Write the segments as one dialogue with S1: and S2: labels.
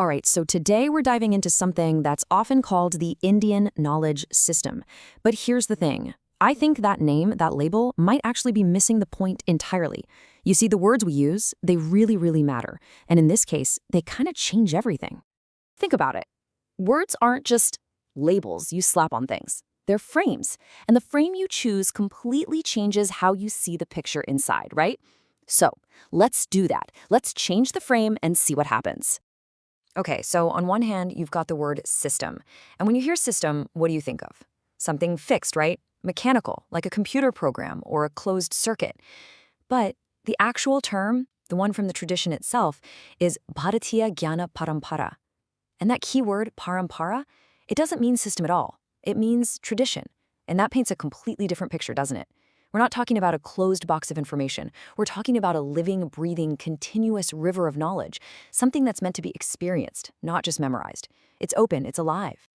S1: All right, so today we're diving into something that's often called the Indian knowledge system. But here's the thing. I think that name, that label, might actually be missing the point entirely. You see, the words we use, they really, really matter. And in this case, they kind of change everything. Think about it. Words aren't just labels you slap on things. They're frames. And the frame you choose completely changes how you see the picture inside, right? So let's do that. Let's change the frame and see what happens. Okay, so on one hand, you've got the word system. And when you hear system, what do you think of? Something fixed, right? Mechanical, like a computer program or a closed circuit. But the actual term, the one from the tradition itself, is Bharatiya Jñāna Paramparā. And that keyword, Parampara, it doesn't mean system at all. It means tradition. And that paints a completely different picture, doesn't it? We're not talking about a closed box of information. We're talking about a living, breathing, continuous river of knowledge, something that's meant to be experienced, not just memorized. It's open, it's alive.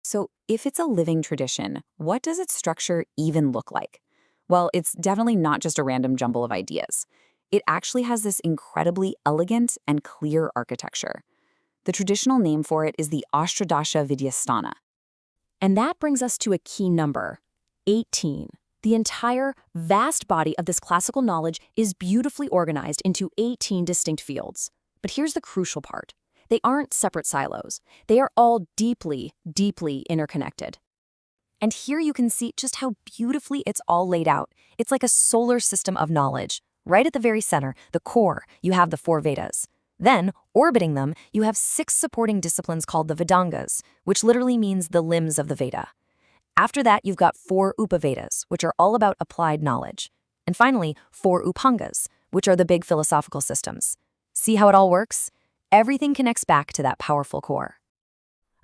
S1: So if it's a living tradition, what does its structure even look like? Well, it's definitely not just a random jumble of ideas. It actually has this incredibly elegant and clear architecture. The traditional name for it is the Aṣṭādaśa Vidyāsthāna. And that brings us to a key number, 18. The entire vast body of this classical knowledge is beautifully organized into 18 distinct fields. But here's the crucial part. They aren't separate silos. They are all deeply, deeply interconnected. And here you can see just how beautifully it's all laid out. It's like a solar system of knowledge. Right at the very center, the core, you have the 4 Vedas. Then, orbiting them, you have 6 supporting disciplines called the Vedangas, which literally means the limbs of the Veda. After that, you've got 4 Upavedas, which are all about applied knowledge. And finally, 4 Upangas, which are the big philosophical systems. See how it all works? Everything connects back to that powerful core.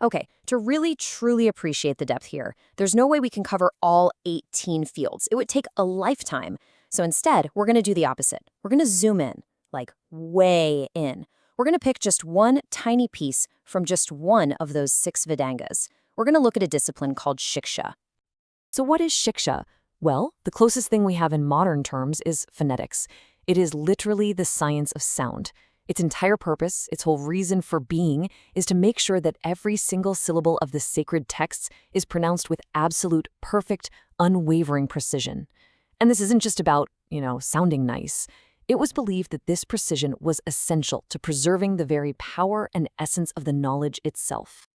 S1: Okay, to really truly appreciate the depth here, there's no way we can cover all 18 fields. It would take a lifetime. So instead, we're going to do the opposite. We're going to zoom in, like way in. We're going to pick just one tiny piece from just one of those 6 Vedangas. We're going to look at a discipline called Shiksha. So what is Shiksha? Well, the closest thing we have in modern terms is phonetics. It is literally the science of sound. Its entire purpose, its whole reason for being, is to make sure that every single syllable of the sacred texts is pronounced with absolute, perfect, unwavering precision. And this isn't just about, sounding nice. It was believed that this precision was essential to preserving the very power and essence of the knowledge itself.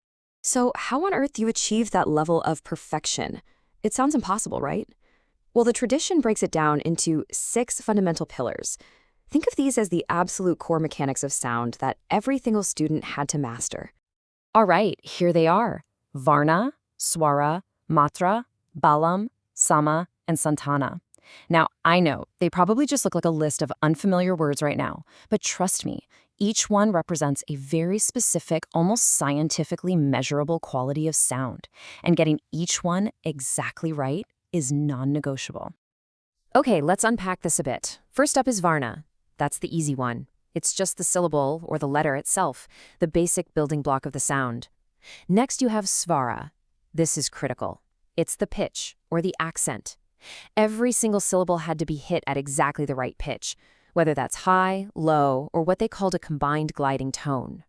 S1: So how on earth do you achieve that level of perfection? It sounds impossible, right? Well, the tradition breaks it down into 6 fundamental pillars. Think of these as the absolute core mechanics of sound that every single student had to master. All right, here they are. Varna, Swara, Matra, Balam, Sama, and Santana. Now, I know they probably just look like a list of unfamiliar words right now, but trust me, each one represents a very specific, almost scientifically measurable quality of sound, and getting each one exactly right is non-negotiable. Okay, let's unpack this a bit. First up is Varna. That's the easy one. It's just the syllable, or the letter itself, the basic building block of the sound. Next you have Svara. This is critical. It's the pitch, or the accent. Every single syllable had to be hit at exactly the right pitch, whether that's high, low, or what they called a combined gliding tone.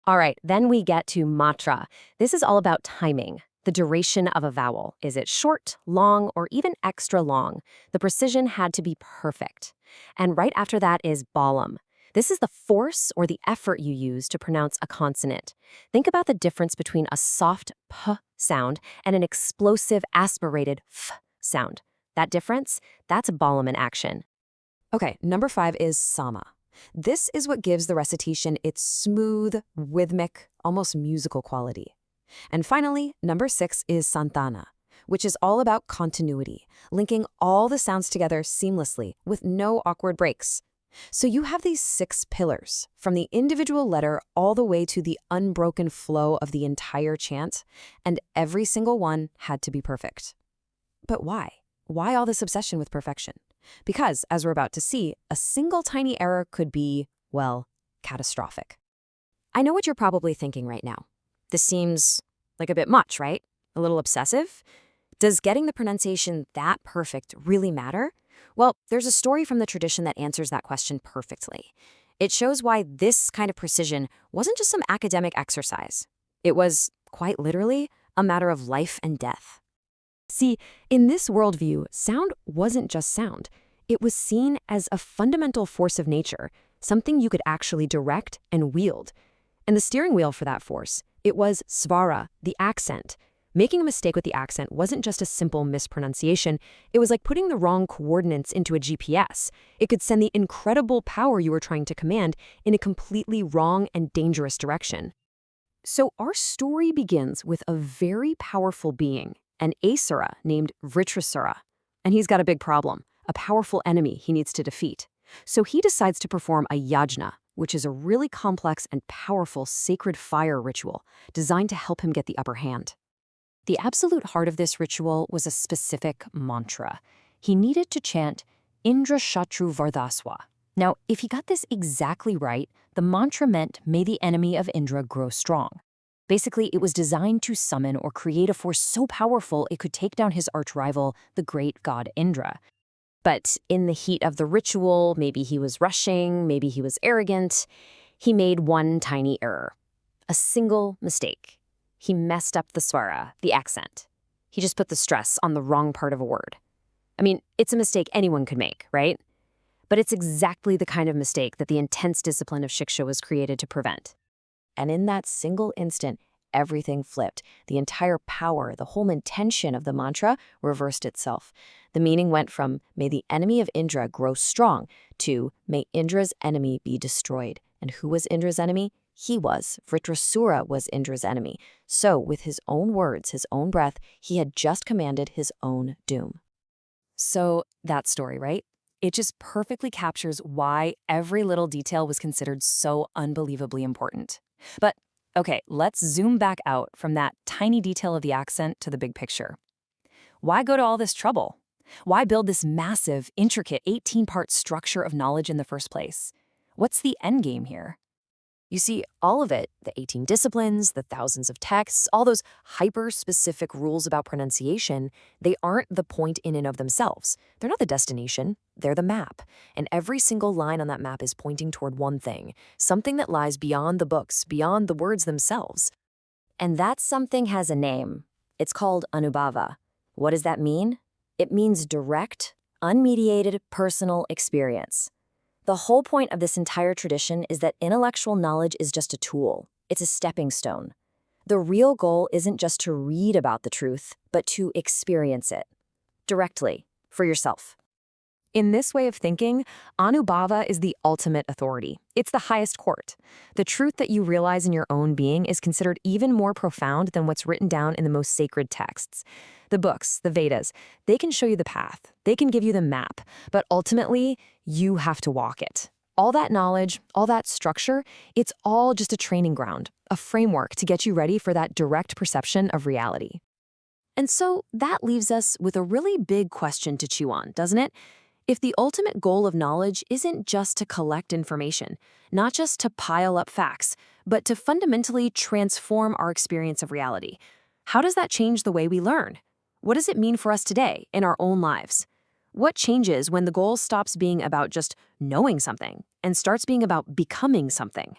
S1: All right, then we get to Matra. This is all about timing, the duration of a vowel. Is it short, long, or even extra long? The precision had to be perfect. And right after that is Balam. This is the force or the effort you use to pronounce a consonant. Think about the difference between a soft p sound and an explosive aspirated f sound. That difference, that's Balam in action. Okay, number 5 is Sama. This is what gives the recitation its smooth, rhythmic, almost musical quality. And finally, number 6 is Santana, which is all about continuity, linking all the sounds together seamlessly with no awkward breaks. So you have these 6 pillars, from the individual letter all the way to the unbroken flow of the entire chant, and every single one had to be perfect. But why? Why all this obsession with perfection? Because, as we're about to see, a single tiny error could be, well, catastrophic. I know what you're probably thinking right now. This seems like a bit much, right? A little obsessive? Does getting the pronunciation that perfect really matter? Well, there's a story from the tradition that answers that question perfectly. It shows why this kind of precision wasn't just some academic exercise. It was, quite literally, a matter of life and death. See, in this worldview, sound wasn't just sound. It was seen as a fundamental force of nature, something you could actually direct and wield. And the steering wheel for that force, it was svara, the accent. Making a mistake with the accent wasn't just a simple mispronunciation. It was like putting the wrong coordinates into a GPS. It could send the incredible power you were trying to command in a completely wrong and dangerous direction. So our story begins with a very powerful being, an asura named Vritrasura. And he's got a big problem, a powerful enemy he needs to defeat. So he decides to perform a yajna, which is a really complex and powerful sacred fire ritual designed to help him get the upper hand. The absolute heart of this ritual was a specific mantra. He needed to chant Indra Shatru Vardhaswa. Now, if he got this exactly right, the mantra meant, may the enemy of Indra grow strong. Basically, it was designed to summon or create a force so powerful it could take down his arch-rival, the great god Indra. But in the heat of the ritual, maybe he was rushing, maybe he was arrogant, he made one tiny error. A single mistake. He messed up the swara, the accent. He just put the stress on the wrong part of a word. I mean, it's a mistake anyone could make, right? But it's exactly the kind of mistake that the intense discipline of Shiksha was created to prevent. And in that single instant, everything flipped. The entire power, the whole intention of the mantra reversed itself. The meaning went from, may the enemy of Indra grow strong, to, may Indra's enemy be destroyed. And who was Indra's enemy? He was. Vritrasura was Indra's enemy. So, with his own words, his own breath, he had just commanded his own doom. So, that story, right? It just perfectly captures why every little detail was considered so unbelievably important. But, okay, let's zoom back out from that tiny detail of the accent to the big picture. Why go to all this trouble? Why build this massive, intricate 18-part structure of knowledge in the first place? What's the end game here? You see, all of it, the 18 disciplines, the thousands of texts, all those hyper-specific rules about pronunciation, they aren't the point in and of themselves. They're not the destination, they're the map. And every single line on that map is pointing toward one thing, something that lies beyond the books, beyond the words themselves. And that something has a name. It's called Anubhava. What does that mean? It means direct, unmediated, personal experience. The whole point of this entire tradition is that intellectual knowledge is just a tool. It's a stepping stone. The real goal isn't just to read about the truth, but to experience it directly, for yourself. In this way of thinking, Anubhava is the ultimate authority. It's the highest court. The truth that you realize in your own being is considered even more profound than what's written down in the most sacred texts. The books, the Vedas, they can show you the path. They can give you the map. But ultimately, you have to walk it. All that knowledge, all that structure, it's all just a training ground, a framework to get you ready for that direct perception of reality. And so that leaves us with a really big question to chew on, doesn't it? If the ultimate goal of knowledge isn't just to collect information, not just to pile up facts, but to fundamentally transform our experience of reality, how does that change the way we learn? What does it mean for us today in our own lives? What changes when the goal stops being about just knowing something and starts being about becoming something?